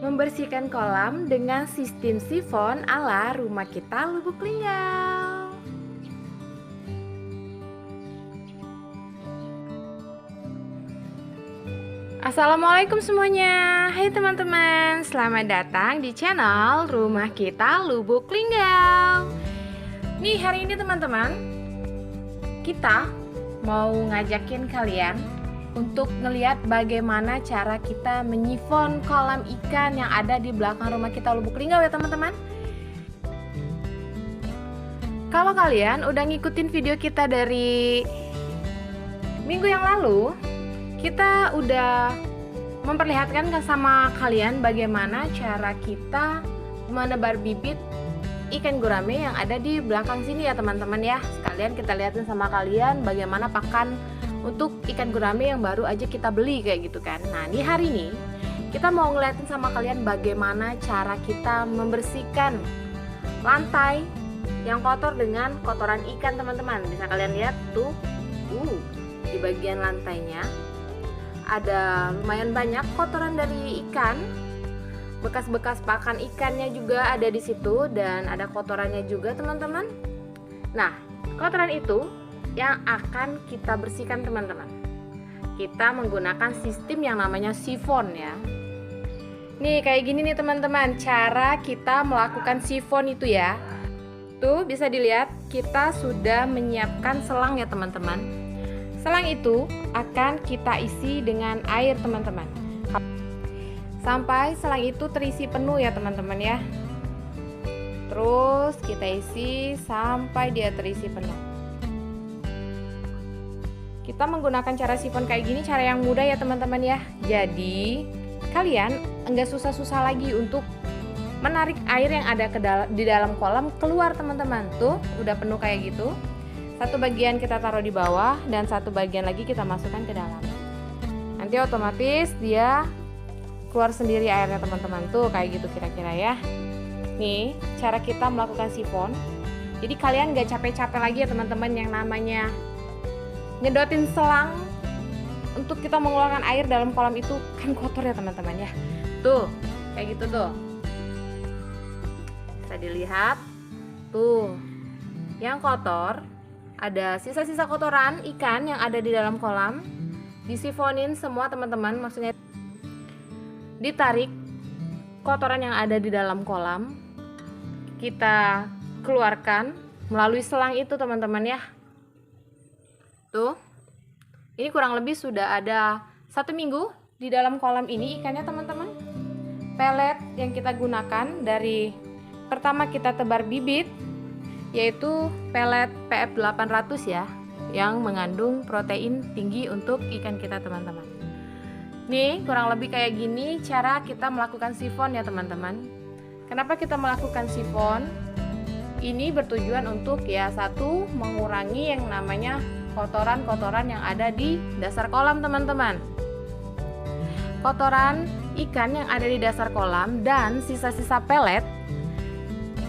membersihkan kolam dengan sistem sifon ala rumah kita Lubuk Linggau. Assalamualaikum semuanya. Hai teman-teman, selamat datang di channel Rumah Kita Lubuk Linggau. Nih hari ini teman-teman, kita mau ngajakin kalian untuk ngeliat bagaimana cara kita menyifon kolam ikan yang ada di belakang rumah kita Lubuk Linggau ya teman-teman. Kalau kalian udah ngikutin video kita dari minggu yang lalu, kita udah memperlihatkan sama kalian bagaimana cara kita menebar bibit ikan gurame yang ada di belakang sini ya teman-teman ya. Sekalian kita lihatin sama kalian bagaimana pakan untuk ikan gurame yang baru aja kita beli kayak gitu kan. Nah di hari ini kita mau ngeliatin sama kalian bagaimana cara kita membersihkan lantai yang kotor dengan kotoran ikan teman-teman. Bisa kalian lihat tuh, di bagian lantainya ada lumayan banyak kotoran dari ikan. Bekas-bekas pakan ikannya juga ada di situ dan ada kotorannya juga teman-teman. Nah kotoran itu yang akan kita bersihkan teman-teman. Kita menggunakan sistem yang namanya sifon ya. Nih kayak gini nih teman-teman, cara kita melakukan sifon itu ya. Tuh bisa dilihat kita sudah menyiapkan selang ya teman-teman. Selang itu akan kita isi dengan air teman-teman, sampai selang itu terisi penuh ya teman-teman ya. Terus kita isi sampai dia terisi penuh. Kita menggunakan cara sifon kayak gini, cara yang mudah ya teman-teman ya. Jadi kalian enggak susah-susah lagi untuk menarik air yang ada di dalam kolam keluar teman-teman. Tuh udah penuh kayak gitu. Satu bagian kita taruh di bawah dan satu bagian lagi kita masukkan ke dalam. Nanti otomatis dia keluar sendiri airnya teman-teman. Tuh kayak gitu kira-kira ya. Nih cara kita melakukan sifon. Jadi kalian gak capek-capek lagi ya teman-teman yang namanya nyedotin selang untuk kita mengeluarkan air dalam kolam itu kan kotor ya teman-teman ya. Tuh kayak gitu tuh. Bisa dilihat tuh yang kotor, ada sisa-sisa kotoran ikan yang ada di dalam kolam. Disifonin semua teman-teman, maksudnya ditarik kotoran yang ada di dalam kolam, kita keluarkan melalui selang itu teman-teman ya. Tuh ini kurang lebih sudah ada 1 minggu di dalam kolam ini ikannya teman-teman. Pelet yang kita gunakan dari pertama kita tebar bibit yaitu pelet PF 800 ya, yang mengandung protein tinggi untuk ikan kita teman-teman. Nih kurang lebih kayak gini cara kita melakukan sifon ya teman-teman. Kenapa kita melakukan sifon? Ini bertujuan untuk ya satu, mengurangi yang namanya kotoran-kotoran yang ada di dasar kolam teman-teman. Kotoran ikan yang ada di dasar kolam dan sisa-sisa pelet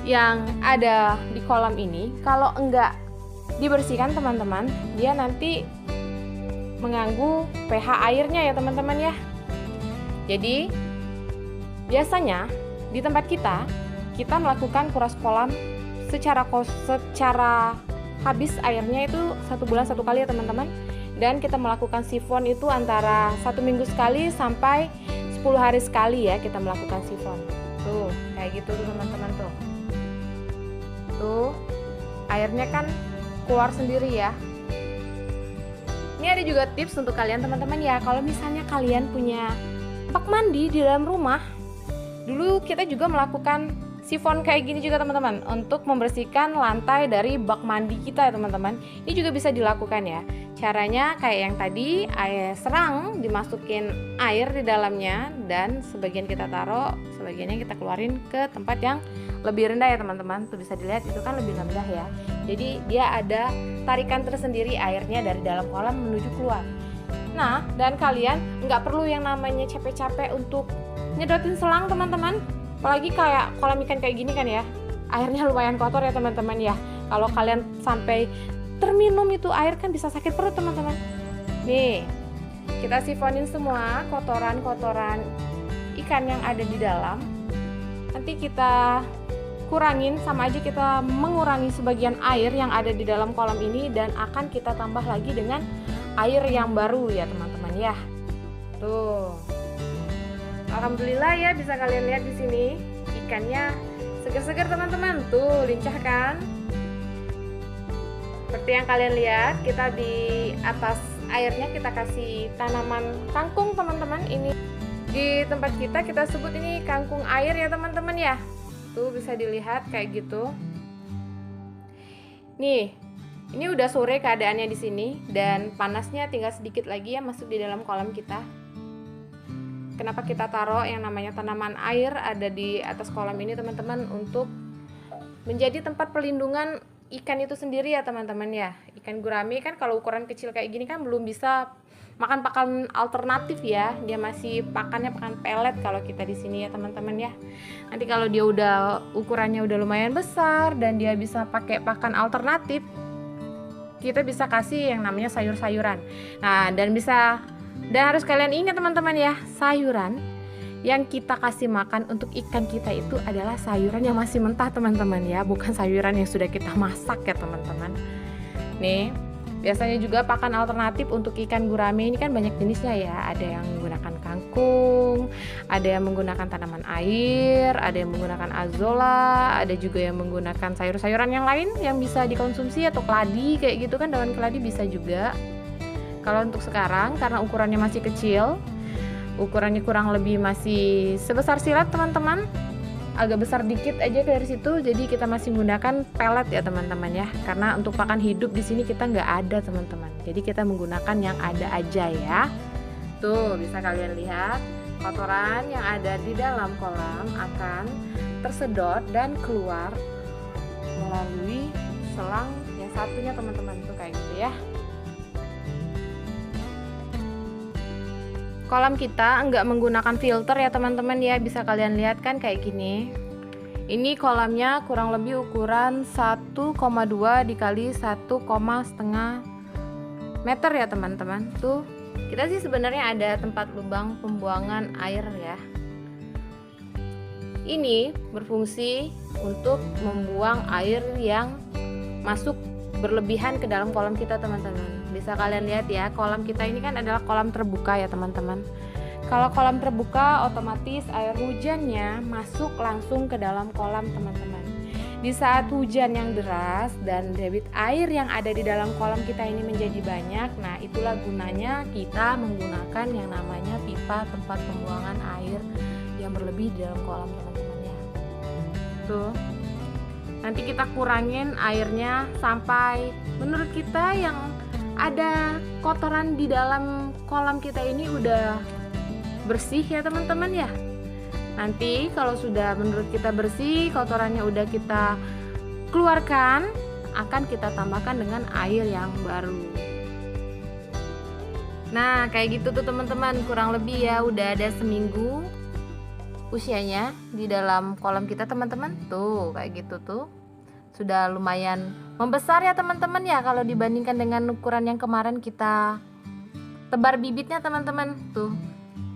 yang ada di kolam ini, kalau enggak dibersihkan teman-teman, dia nanti mengganggu pH airnya ya teman-teman ya. Jadi biasanya di tempat kita melakukan kuras kolam secara habis airnya itu 1 bulan 1 kali ya teman-teman. Dan kita melakukan sifon itu antara 1 minggu sekali sampai 10 hari sekali ya kita melakukan sifon. Tuh kayak gitu tuh teman-teman tuh. Tuh airnya kan keluar sendiri ya. Ini ada juga tips untuk kalian teman-teman ya. Kalau misalnya kalian punya bak mandi di dalam rumah, dulu kita juga melakukan sifon kayak gini juga teman-teman, untuk membersihkan lantai dari bak mandi kita ya teman-teman. Ini juga bisa dilakukan ya. Caranya kayak yang tadi, air serang dimasukin air di dalamnya dan sebagian kita taruh, sebagiannya kita keluarin ke tempat yang lebih rendah ya teman-teman. Tuh bisa dilihat itu kan lebih rendah ya. Jadi dia ada tarikan tersendiri airnya dari dalam kolam menuju keluar. Nah dan kalian nggak perlu yang namanya capek-capek untuk nyedotin selang teman-teman. Apalagi kayak kolam ikan kayak gini kan ya, airnya lumayan kotor ya teman-teman ya. Kalau kalian sampai terminum itu air kan bisa sakit perut teman-teman. Nih kita sifonin semua kotoran-kotoran ikan yang ada di dalam, nanti kita kurangin, sama aja kita mengurangi sebagian air yang ada di dalam kolam ini, dan akan kita tambah lagi dengan air yang baru ya teman-teman ya. Tuh, alhamdulillah ya, bisa kalian lihat di sini ikannya segar-segar teman-teman. Tuh, lincah kan? Seperti yang kalian lihat, kita di atas airnya kita kasih tanaman kangkung teman-teman. Ini di tempat kita sebut ini kangkung air ya teman-teman ya. Tuh, bisa dilihat kayak gitu. Nih, ini udah sore keadaannya di sini, dan panasnya tinggal sedikit lagi ya masuk di dalam kolam kita. Kenapa kita taruh yang namanya tanaman air ada di atas kolam ini teman-teman? Untuk menjadi tempat perlindungan ikan itu sendiri ya teman-teman ya. Ikan gurame kan kalau ukuran kecil kayak gini kan belum bisa makan pakan alternatif ya. Dia masih pakannya pakan pelet kalau kita di sini ya teman-teman ya. Nanti kalau dia udah ukurannya udah lumayan besar dan dia bisa pakai pakan alternatif, kita bisa kasih yang namanya sayur-sayuran. Nah, dan harus kalian ingat teman-teman ya, sayuran yang kita kasih makan untuk ikan kita itu adalah sayuran yang masih mentah teman-teman ya, bukan sayuran yang sudah kita masak ya teman-teman. Nih, biasanya juga pakan alternatif untuk ikan gurame ini kan banyak jenisnya ya. Ada yang menggunakan kangkung, ada yang menggunakan tanaman air, ada yang menggunakan azolla, ada juga yang menggunakan sayur-sayuran yang lain yang bisa dikonsumsi, atau keladi kayak gitu kan, daun keladi bisa juga. Kalau untuk sekarang karena ukurannya masih kecil, ukurannya kurang lebih masih sebesar silat teman-teman, agak besar dikit aja dari situ, jadi kita masih menggunakan pelet ya teman-teman ya, karena untuk pakan hidup di sini kita nggak ada teman-teman, jadi kita menggunakan yang ada aja ya. Tuh, bisa kalian lihat kotoran yang ada di dalam kolam akan tersedot dan keluar melalui selang yang satunya teman-teman, tuh kayak gitu ya. Kolam kita enggak menggunakan filter ya teman-teman ya, bisa kalian lihat kan kayak gini. Ini kolamnya kurang lebih ukuran 1,2 dikali 1,5 meter ya teman-teman. Tuh, kita sih sebenarnya ada tempat lubang pembuangan air ya. Ini berfungsi untuk membuang air yang masuk berlebihan ke dalam kolam kita teman-teman. Bisa kalian lihat ya, kolam kita ini kan adalah kolam terbuka ya teman-teman. Kalau kolam terbuka otomatis air hujannya masuk langsung ke dalam kolam teman-teman. Di saat hujan yang deras dan debit air yang ada di dalam kolam kita ini menjadi banyak, nah itulah gunanya kita menggunakan yang namanya pipa tempat pembuangan air yang berlebih di dalam kolam teman-teman ya. Tuh, nanti kita kurangin airnya sampai menurut kita yang ada kotoran di dalam kolam kita ini udah bersih ya teman-teman ya. Nanti kalau sudah menurut kita bersih, kotorannya udah kita keluarkan, akan kita tambahkan dengan air yang baru. Nah, kayak gitu tuh teman-teman, kurang lebih ya udah ada seminggu usianya di dalam kolam kita teman-teman. Tuh, kayak gitu tuh. Sudah lumayan membesar ya teman-teman ya, kalau dibandingkan dengan ukuran yang kemarin kita tebar bibitnya teman-teman tuh.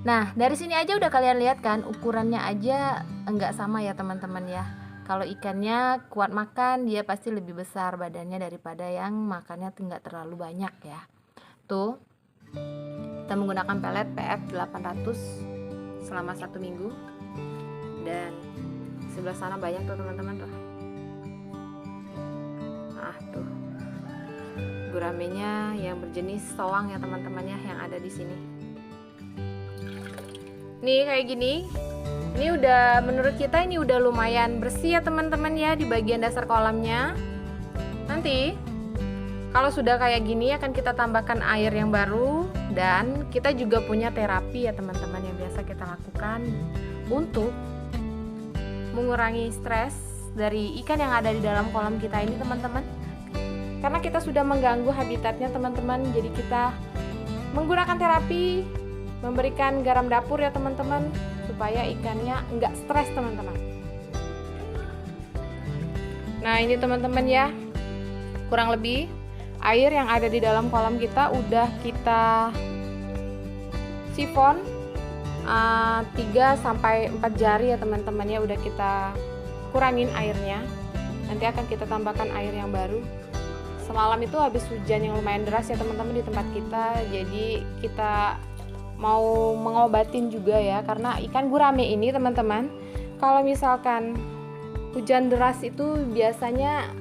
Nah, dari sini aja udah kalian lihat kan, ukurannya aja enggak sama ya teman-teman ya. Kalau ikannya kuat makan, dia pasti lebih besar badannya daripada yang makannya enggak terlalu banyak ya. Tuh, kita menggunakan pelet PF 800 selama 1 minggu, dan sebelah sana banyak tuh teman-teman tuh. Tuh, guramenya yang berjenis soang ya teman-teman ya, yang ada di sini. Nih kayak gini. Ini udah, menurut kita ini udah lumayan bersih ya teman-teman ya di bagian dasar kolamnya. Nanti kalau sudah kayak gini akan kita tambahkan air yang baru, dan kita juga punya terapi ya teman-teman yang biasa kita lakukan untuk mengurangi stres dari ikan yang ada di dalam kolam kita ini teman-teman. Karena kita sudah mengganggu habitatnya teman-teman, jadi kita menggunakan terapi, memberikan garam dapur ya teman-teman, supaya ikannya enggak stres teman-teman. Nah ini teman-teman ya, kurang lebih air yang ada di dalam kolam kita udah kita sifon 3 sampai 4 jari ya teman-teman ya, udah kita kurangin airnya. Nanti akan kita tambahkan air yang baru. Semalam itu habis hujan yang lumayan deras ya teman-teman di tempat kita, jadi kita mau mengobatin juga ya, karena ikan gurame ini teman-teman, kalau misalkan hujan deras itu biasanya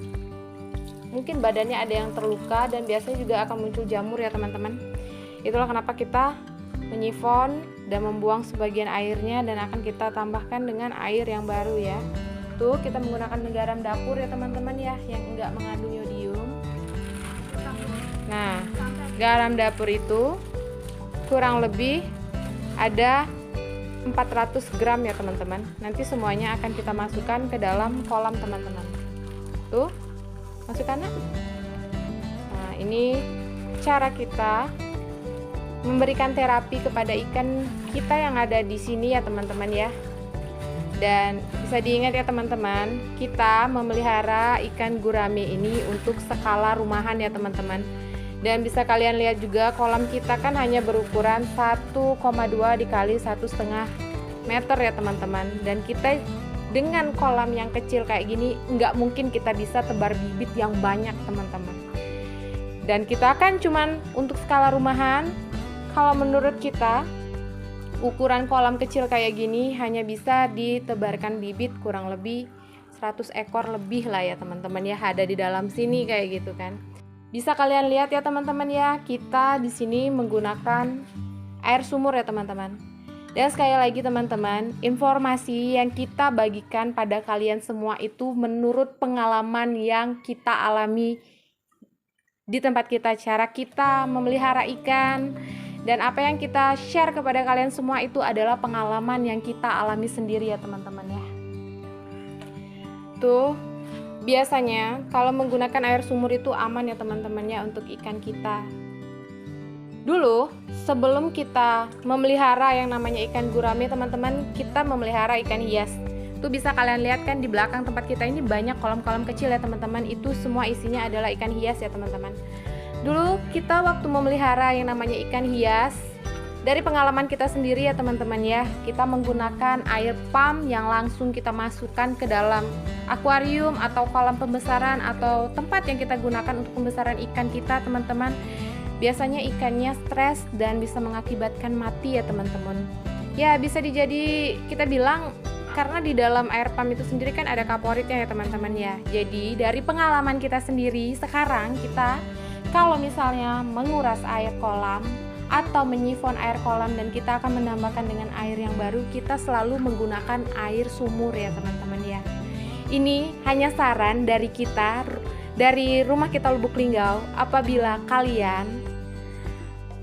mungkin badannya ada yang terluka dan biasanya juga akan muncul jamur ya teman-teman. Itulah kenapa kita menyifon dan membuang sebagian airnya dan akan kita tambahkan dengan air yang baru ya. Tuh kita menggunakan garam dapur ya teman-teman ya, yang enggak mengandung yodium. Nah, garam dapur itu kurang lebih ada 400 gram ya teman-teman. Nanti semuanya akan kita masukkan ke dalam kolam teman-teman. Tuh, masukkan. Nah, ini cara kita memberikan terapi kepada ikan kita yang ada di sini ya teman-teman ya. Dan bisa diingat ya teman-teman, kita memelihara ikan gurame ini untuk skala rumahan ya teman-teman. Dan bisa kalian lihat juga kolam kita kan hanya berukuran 1,2 dikali 1,5 meter ya teman-teman. Dan kita dengan kolam yang kecil kayak gini nggak mungkin kita bisa tebar bibit yang banyak teman-teman. Dan kita kan cuman untuk skala rumahan, kalau menurut kita ukuran kolam kecil kayak gini hanya bisa ditebarkan bibit kurang lebih 100 ekor lebih lah ya teman-teman ya, ada di dalam sini kayak gitu kan. Bisa kalian lihat ya teman-teman ya, kita di sini menggunakan air sumur ya teman-teman. Dan sekali lagi teman-teman, informasi yang kita bagikan pada kalian semua itu menurut pengalaman yang kita alami di tempat kita, cara kita memelihara ikan. Dan apa yang kita share kepada kalian semua itu adalah pengalaman yang kita alami sendiri ya teman-teman ya. Tuh, biasanya kalau menggunakan air sumur itu aman ya teman-teman ya untuk ikan kita. Dulu, sebelum kita memelihara yang namanya ikan gurame teman-teman, kita memelihara ikan hias. Tuh bisa kalian lihat kan di belakang tempat kita ini banyak kolam-kolam kecil ya teman-teman. Itu semua isinya adalah ikan hias ya teman-teman. Dulu kita waktu memelihara yang namanya ikan hias, dari pengalaman kita sendiri ya teman-teman ya, kita menggunakan air pump yang langsung kita masukkan ke dalam akuarium atau kolam pembesaran atau tempat yang kita gunakan untuk pembesaran ikan kita teman-teman. Biasanya ikannya stres dan bisa mengakibatkan mati ya teman-teman. Ya bisa dijadi kita bilang karena di dalam air pump itu sendiri kan ada kaporitnya ya teman-teman ya. Jadi dari pengalaman kita sendiri, sekarang kita kalau misalnya menguras air kolam atau menyifon air kolam dan kita akan menambahkan dengan air yang baru, kita selalu menggunakan air sumur ya teman-teman ya. Ini hanya saran dari kita, dari rumah kita Lubuk Linggau. Apabila kalian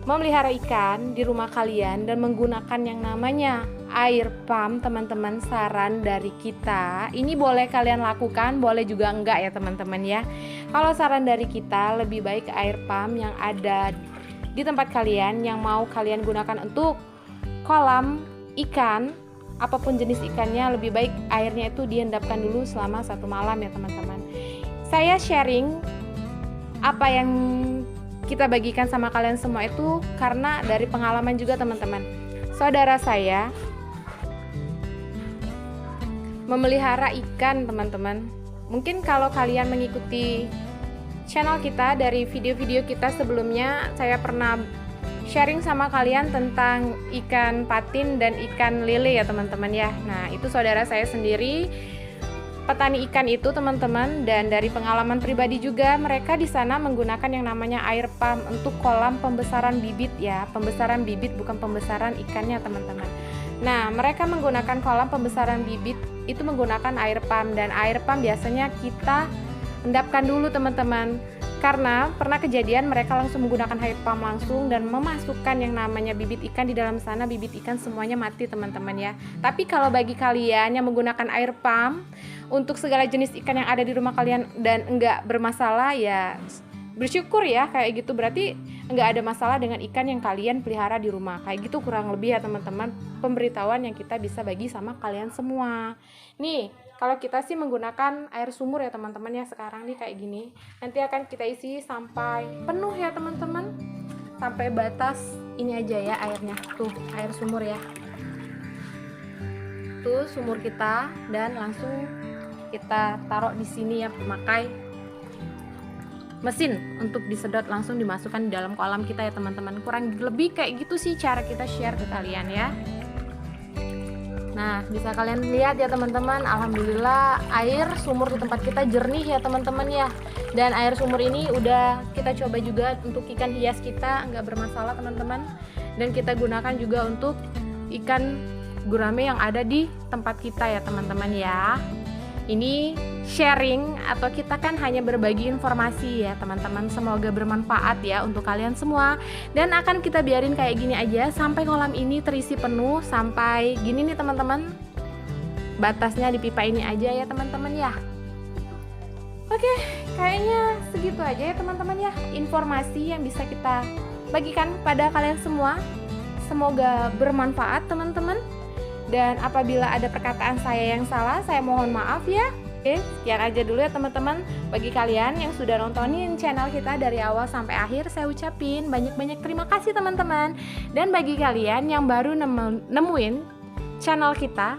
memelihara ikan di rumah kalian dan menggunakan yang namanya air pump teman-teman, saran dari kita, ini boleh kalian lakukan, boleh juga enggak ya teman-teman ya. Kalau saran dari kita, lebih baik air pump yang ada di tempat kalian yang mau kalian gunakan untuk kolam ikan, apapun jenis ikannya, lebih baik airnya itu diendapkan dulu selama 1 malam ya teman-teman. Saya sharing apa yang kita bagikan sama kalian semua itu karena dari pengalaman juga teman-teman. Saudara saya memelihara ikan teman-teman. Mungkin kalau kalian mengikuti channel kita dari video-video kita sebelumnya, saya pernah sharing sama kalian tentang ikan patin dan ikan lele ya teman-teman ya. Nah itu saudara saya sendiri petani ikan itu teman-teman, dan dari pengalaman pribadi juga mereka di sana menggunakan yang namanya air pump untuk kolam pembesaran bibit ya, pembesaran bibit bukan pembesaran ikannya teman-teman. Nah mereka menggunakan kolam pembesaran bibit itu menggunakan air pump, dan air pump biasanya kita endapkan dulu teman-teman, karena pernah kejadian mereka langsung menggunakan air pump langsung dan memasukkan yang namanya bibit ikan di dalam sana, bibit ikan semuanya mati teman-teman ya. Tapi kalau bagi kalian yang menggunakan air pump untuk segala jenis ikan yang ada di rumah kalian dan enggak bermasalah ya bersyukur ya, kayak gitu berarti enggak ada masalah dengan ikan yang kalian pelihara di rumah. Kayak gitu kurang lebih ya teman-teman pemberitahuan yang kita bisa bagi sama kalian semua. Nih kalau kita sih menggunakan air sumur ya teman-teman ya, sekarang nih kayak gini. Nanti akan kita isi sampai penuh ya teman-teman, sampai batas ini aja ya airnya. Tuh air sumur ya. itu sumur kita dan langsung kita taruh di sini ya, memakai mesin untuk disedot, langsung dimasukkan di dalam kolam kita ya teman-teman. Kurang lebih kayak gitu sih cara kita share ke kalian ya. Nah, bisa kalian lihat ya teman-teman, alhamdulillah air sumur di tempat kita jernih ya teman-teman ya. Dan air sumur ini udah kita coba juga untuk ikan hias kita, nggak bermasalah teman-teman. Dan kita gunakan juga untuk ikan gurame yang ada di tempat kita ya teman-teman ya. Ini sharing atau kita kan hanya berbagi informasi ya teman-teman. Semoga bermanfaat ya untuk kalian semua. Dan akan kita biarin kayak gini aja sampai kolam ini terisi penuh, sampai gini nih teman-teman. Batasnya di pipa ini aja ya teman-teman ya. Oke, kayaknya segitu aja ya teman-teman ya, informasi yang bisa kita bagikan pada kalian semua. Semoga bermanfaat teman-teman. Dan apabila ada perkataan saya yang salah, saya mohon maaf ya. Oke, sekian aja dulu ya teman-teman. Bagi kalian yang sudah nontonin channel kita dari awal sampai akhir, saya ucapin banyak-banyak terima kasih teman-teman. Dan bagi kalian yang baru nemuin channel kita,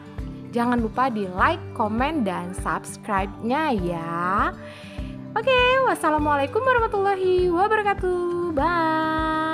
jangan lupa di like, komen, dan subscribe-nya ya. Oke, wassalamualaikum warahmatullahi wabarakatuh. Bye.